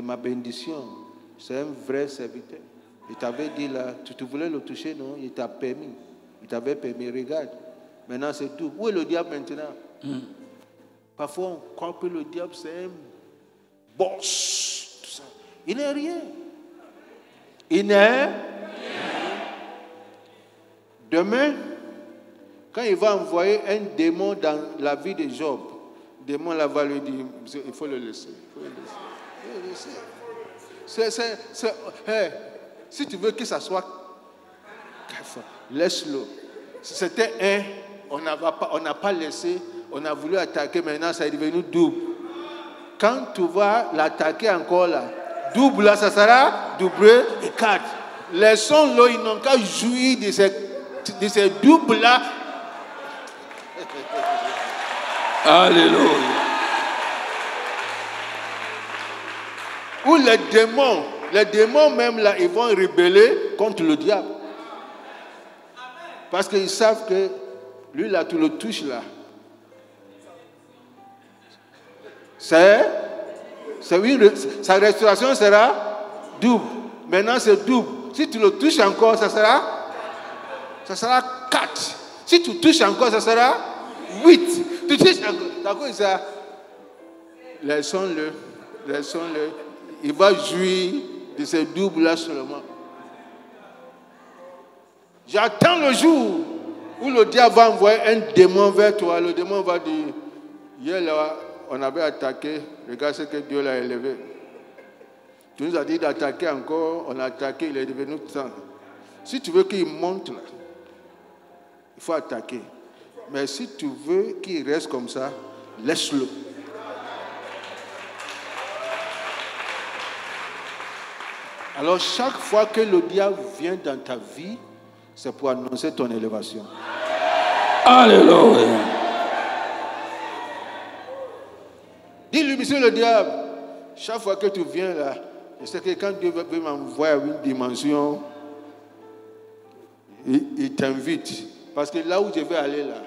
ma bénédiction. C'est un vrai serviteur. Il t'avait dit là, tu voulais le toucher, non? Il t'a permis. Il t'avait permis, regarde. Maintenant c'est tout. Où est le diable maintenant? Parfois on croit que le diable c'est un boss, tout ça. Il n'est rien. Il n'est rien. Demain, quand il va envoyer un démon dans la vie de Job, le démon là va lui dire, il faut le laisser. Si tu veux que ça soit, laisse-le. C'était un, on n'a pas laissé, on a voulu attaquer, maintenant ça est devenu double. Quand tu vas l'attaquer encore là, double là, ça sera doublé et 4. Laissons-le, ils n'ont qu'à jouir de ces doubles là. Alléluia. Ou les démons même là, ils vont rebeller contre le diable. Parce qu'ils savent que lui là, tu le touches là. Sa restauration sera double. Maintenant c'est double. Si tu le touches encore, ça sera 4. Si tu touches encore, ça sera 8. Tu touches encore, ça Laissons-le. Laissons-le. Il va jouir de ces doubles-là seulement. J'attends le jour où le diable va envoyer un démon vers toi. Le démon va dire, hier là, on avait attaqué, regarde ce que Dieu l'a élevé. Tu nous as dit d'attaquer encore, on a attaqué, il est devenu sang. Si tu veux qu'il monte là, il faut attaquer. Mais si tu veux qu'il reste comme ça, laisse-le. Alors chaque fois que le diable vient dans ta vie, c'est pour annoncer ton élévation. Alléluia. Dis-lui, monsieur le diable, chaque fois que tu viens là, je sais que quand Dieu veut m'envoyer à une dimension, il t'invite. Parce que là où je vais aller là,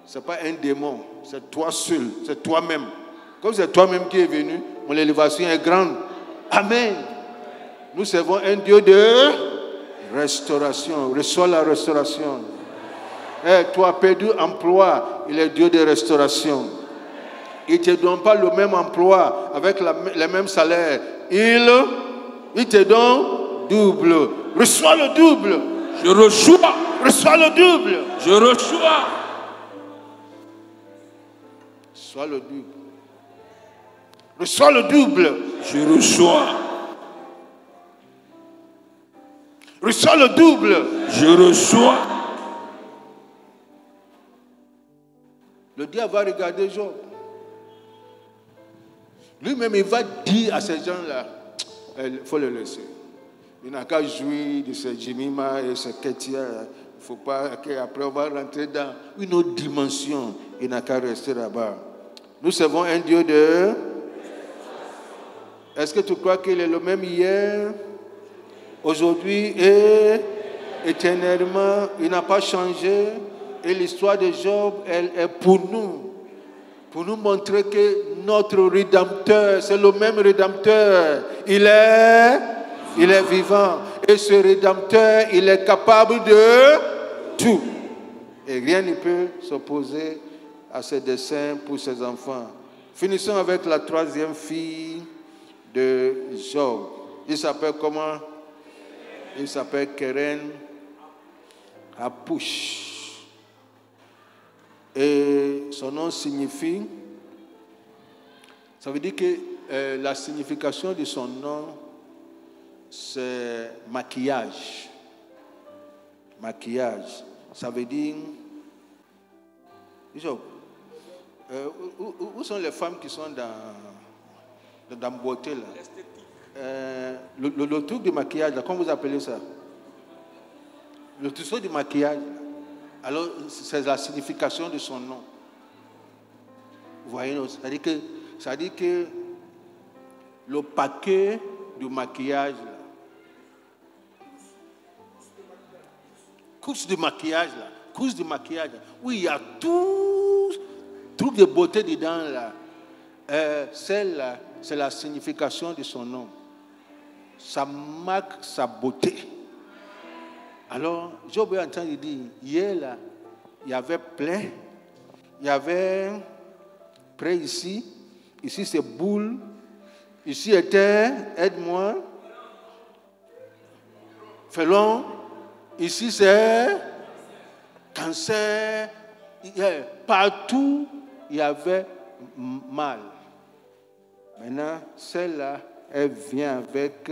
ce n'est pas un démon, c'est toi seul, c'est toi-même. Comme c'est toi-même qui est venu, mon élévation est grande. Amen. Nous servons un Dieu de restauration. Reçois la restauration. Tu as perdu emploi, il est Dieu de restauration. Il ne te donne pas le même emploi avec le même salaire. Il te donne double. Reçois le double. Je reçois. Reçois le double. Je reçois. Reçois le double. Reçois le double. Je reçois. Reçois le double. Je reçois. Le diable va regarder Job. Lui-même, il va dire à ces gens-là, il faut le laisser. Il n'a qu'à jouir de ces Jimima et ces Ketia. Il ne faut pas qu'après on va rentrer dans une autre dimension. Il n'a qu'à rester là-bas. Nous servons un Dieu de... Est-ce que tu crois qu'il est le même hier, aujourd'hui et éternellement? Il n'a pas changé. Et l'histoire de Job, elle est pour nous montrer que notre Rédempteur, c'est le même Rédempteur. Il est vivant. Et ce Rédempteur, il est capable de tout. Et rien ne peut s'opposer à ses desseins pour ses enfants. Finissons avec la troisième fille de Job. Il s'appelle comment? Il s'appelle Keren Hapush. Et son nom signifie, ça veut dire que la signification de son nom, c'est maquillage. Maquillage. Ça veut dire, Job, où sont les femmes qui sont dans beauté là? Le truc de maquillage, là, comment vous appelez ça? Le trousseau de maquillage. Alors, c'est la signification de son nom. Vous voyez, ça dit que le paquet du maquillage, là, couche de maquillage, là, couche de maquillage, là, où il y a tout truc de beauté dedans, là. Celle-là, c'est la signification de son nom. Ça marque sa beauté. Alors, Job est en train de dire, hier là, il y avait plaie, il y avait près ici c'est boule, ici était aide-moi, félon, ici c'est cancer, partout il y avait mal. Maintenant, celle-là, elle vient avec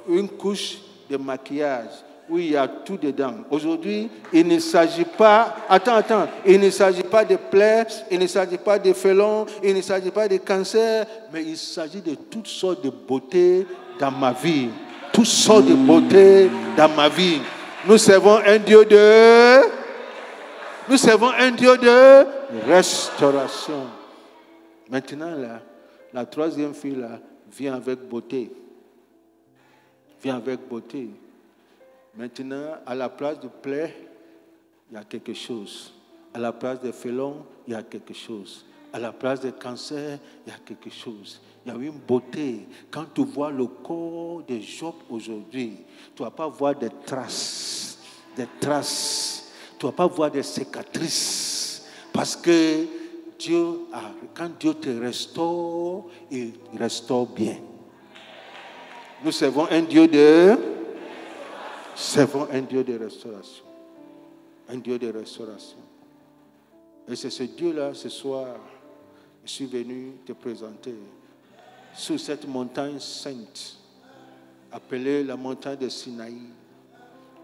une couche de maquillage où il y a tout dedans. Aujourd'hui, il ne s'agit pas... Attends. Il ne s'agit pas de plaies, il ne s'agit pas de félons, il ne s'agit pas de cancer, mais il s'agit de toutes sortes de beautés dans ma vie. Toutes sortes de beautés dans ma vie. Nous servons un Dieu de... Nous servons un Dieu de restauration. Maintenant, là, la troisième fille, là, vient avec beauté. Vient avec beauté. Maintenant, à la place de plaie, il y a quelque chose. À la place de félon, il y a quelque chose. À la place de cancer, il y a quelque chose. Il y a une beauté. Quand tu vois le corps de Job aujourd'hui, tu ne vas pas voir des traces. Des traces. Tu ne vas pas voir des cicatrices. Parce que quand Dieu te restaure, il restaure bien. Nous servons un Dieu de restauration. Un Dieu de restauration. Et c'est ce Dieu-là, ce soir, je suis venu te présenter sur cette montagne sainte, appelée la montagne de Sinaï,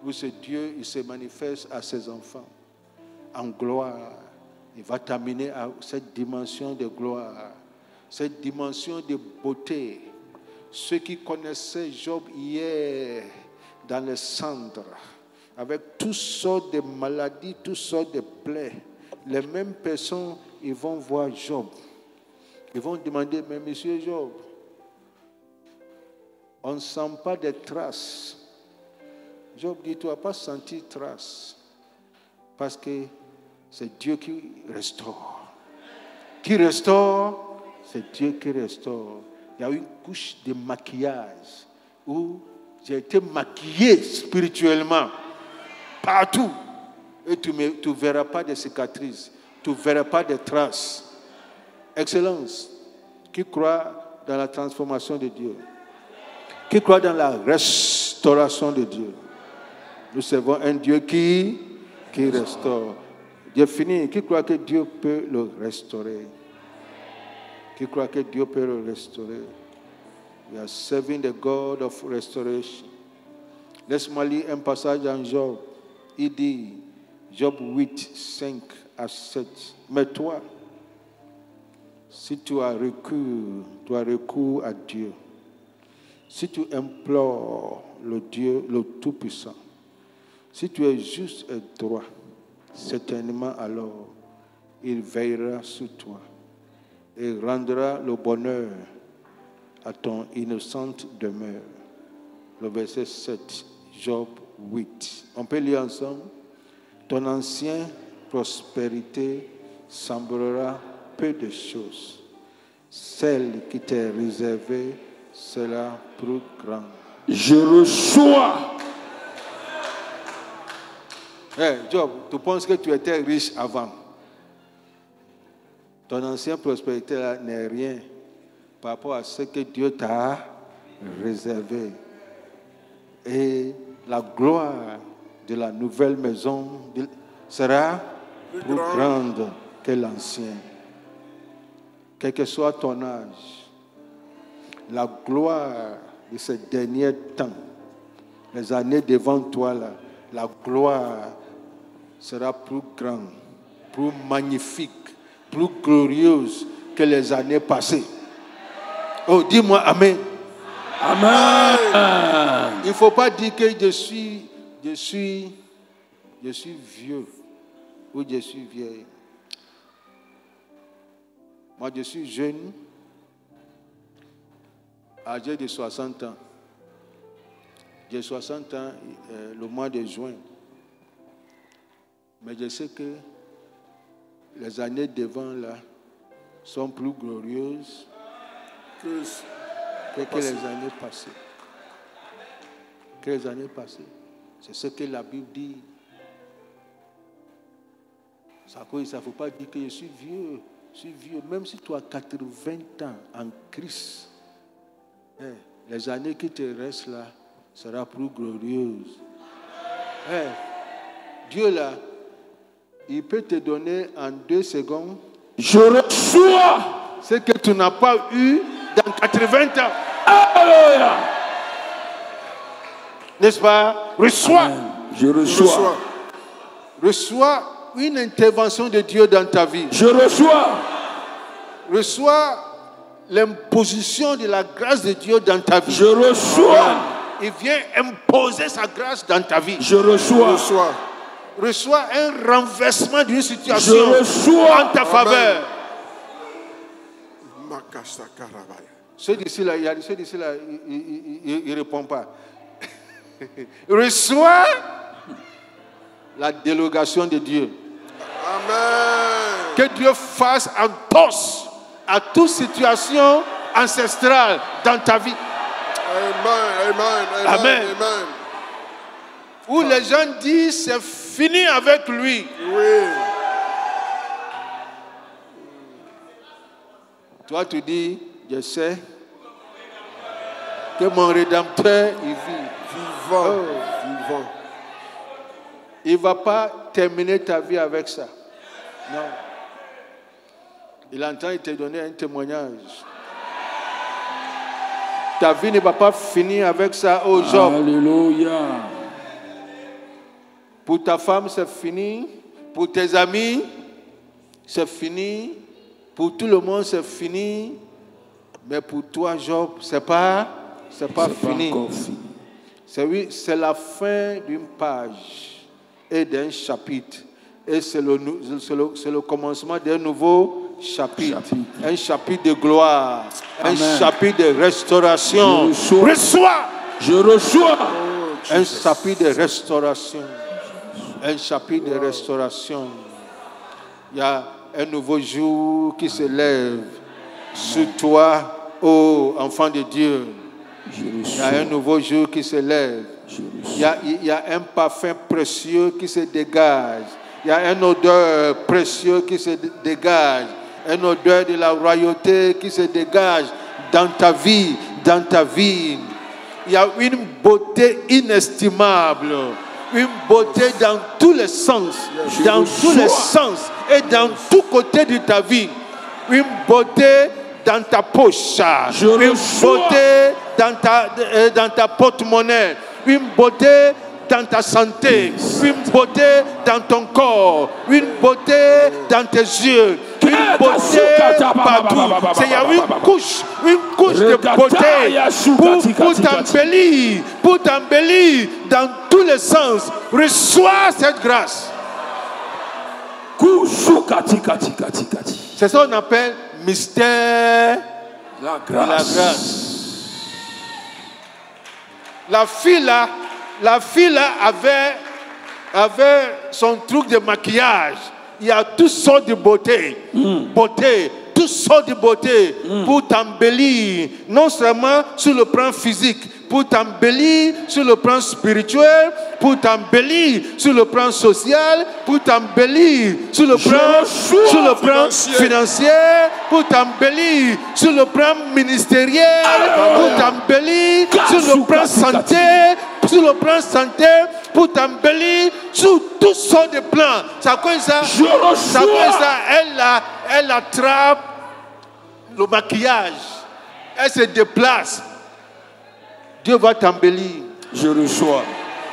où ce Dieu, il se manifeste à ses enfants en gloire. Il va t'amener à cette dimension de gloire, cette dimension de beauté. Ceux qui connaissaient Job hier dans les cendres, avec toutes sortes de maladies, toutes sortes de plaies, les mêmes personnes, ils vont voir Job. Ils vont demander, mais monsieur Job, on ne sent pas de traces. Job dit, tu n'as pas senti traces. Parce que c'est Dieu qui restaure. Qui restaure, c'est Dieu qui restaure. Il y a une couche de maquillage où j'ai été maquillé spirituellement partout. Et tu ne verras pas de cicatrices, tu ne verras pas de traces. Excellence, qui croit dans la transformation de Dieu, qui croit dans la restauration de Dieu. Nous servons un Dieu qui restaure. Dieu fini, qui croit que Dieu peut le restaurer. Qui croit que Dieu peut le restaurer. We are serving the God of restoration. Laisse-moi lire un passage en Job. Il dit, Job 8, 5 à 7. Mais toi, si tu as recours à Dieu, si tu implores le Dieu, le Tout-Puissant, si tu es juste et droit, certainement alors, il veillera sur toi et rendra le bonheur à ton innocente demeure. Le verset 7, Job 8. On peut lire ensemble. Ton ancienne prospérité semblera peu de choses. Celle qui t'est réservée sera plus grande. Je reçois. Hey, Job, tu penses que tu étais riche avant. Ton ancienne prospérité là n'est rien par rapport à ce que Dieu t'a réservé. Et la gloire de la nouvelle maison sera plus grande que l'ancienne. Quel que soit ton âge, la gloire de ces derniers temps, les années devant toi, là, la gloire sera plus grande, plus magnifique, plus glorieuse que les années passées. Oh, dis-moi Amen. Amen. Il ne faut pas dire que je suis vieux ou je suis vieille. Moi, je suis jeune, âgé de 60 ans. J'ai 60 ans le mois de juin. Mais je sais que les années devant là sont plus glorieuses que les années passées. Que les années passées. C'est ce que la Bible dit. Ça ne faut pas dire que je suis vieux. Je suis vieux. Même si tu as 80 ans en Christ, les années qui te restent là seront plus glorieuses. Dieu là, il peut te donner en 2 secondes. Je reçois ce que tu n'as pas eu dans 80 ans. Alléluia. N'est-ce pas? Reçois. Amen. Je reçois. Reçois une intervention de Dieu dans ta vie. Je reçois. Reçois l'imposition de la grâce de Dieu dans ta vie. Je reçois. Il vient imposer sa grâce dans ta vie. Je reçois. Reçois un renversement d'une situation en ta faveur. Ceux d'ici là, il ne répond pas. Reçois la délégation de Dieu. Amen. Que Dieu fasse entorse à toute situation ancestrale dans ta vie. Amen. Où les gens disent c'est fini avec lui. Oui. Toi, tu dis, je sais que mon Rédempteur, il vit. Vivant. Oh. Vivant. Il ne va pas terminer ta vie avec ça. Non. Il est en train de te donner un témoignage. Ta vie ne va pas finir avec ça au Job. Alléluia. Pour ta femme, c'est fini. Pour tes amis, c'est fini. Pour tout le monde, c'est fini. Mais pour toi, Job, c'est pas fini. Encore fini. C'est la fin d'une page et d'un chapitre. Et c'est le commencement d'un nouveau chapitre. Un chapitre de gloire. Amen. Un chapitre de restauration. Reçois. Je reçois. Un chapitre de restauration. Un chapitre de restauration. Il y a un nouveau jour qui se lève sur toi, ô enfant de Dieu. Il y a un nouveau jour qui se lève. Il y a un parfum précieux qui se dégage. Il y a une odeur précieuse qui se dégage. Une odeur de la royauté qui se dégage dans ta vie, dans ta vie. Il y a une beauté inestimable. Une beauté dans tous les sens. Dans tous les sens et dans tous côtés de ta vie. Une beauté dans ta poche. Une beauté dans ta porte-monnaie. Une beauté dans ta santé. Une beauté dans ton corps. Une beauté dans tes yeux. Une beauté partout. Il y a une couche de beauté pour t'embellir dans tous les sens. Reçois cette grâce. C'est ça qu'on appelle mystère La de la grâce. La fille là avait son truc de maquillage. Il y a toutes sortes de beauté. Toutes sortes de beauté pour t'embellir. Non seulement sur le plan physique, pour t'embellir sur le plan spirituel, pour t'embellir sur le plan social, pour t'embellir sur le plan financier, pour t'embellir sur le plan ministériel, pour t'embellir sur le plan santé, pour t'embellir sur toutes sortes de plans. Ça quoi ça? Elle attrape le maquillage. Elle se déplace. Dieu va t'embellir. Je reçois.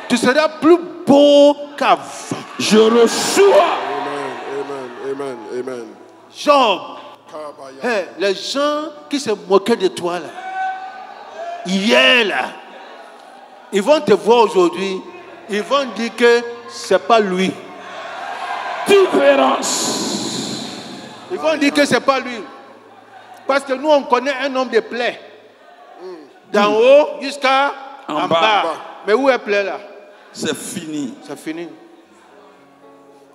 Tu seras plus beau qu'avant. Je reçois. Amen. Job. Les gens qui se moquaient de toi là, hier là, ils vont te voir aujourd'hui. Ils vont dire que c'est pas lui. Différence. Ils vont dire que c'est pas lui. Parce que nous on connaît un homme de plaie. D'en haut jusqu'à en bas. Mais où est plaie là? C'est fini. C'est fini.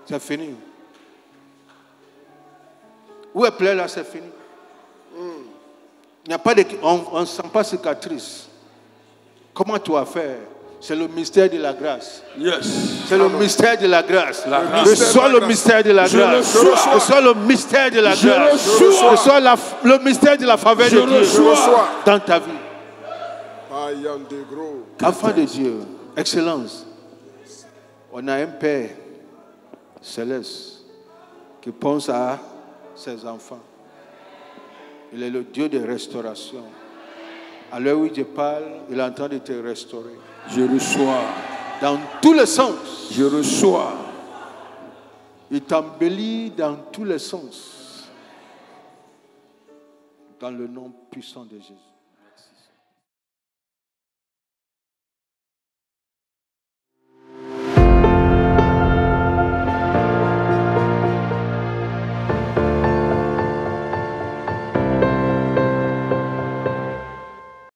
C'est fini. Où est plaie là? C'est fini. Il n'y a pas de, on ne sent pas cicatrice. Comment tu vas faire? C'est le mystère de la grâce. Yes. C'est le mystère de la grâce. Reçois le mystère de la grâce. Reçois le mystère de la grâce. Reçois le mystère de la faveur de Dieu dans ta vie. Enfant de Dieu, excellence. On a un Père céleste qui pense à ses enfants. Il est le Dieu de restauration. À l'heure où je parle, il est en train de te restaurer. Je reçois. Dans tous les sens. Je reçois. Il t'embellit dans tous les sens. Dans le nom puissant de Jésus.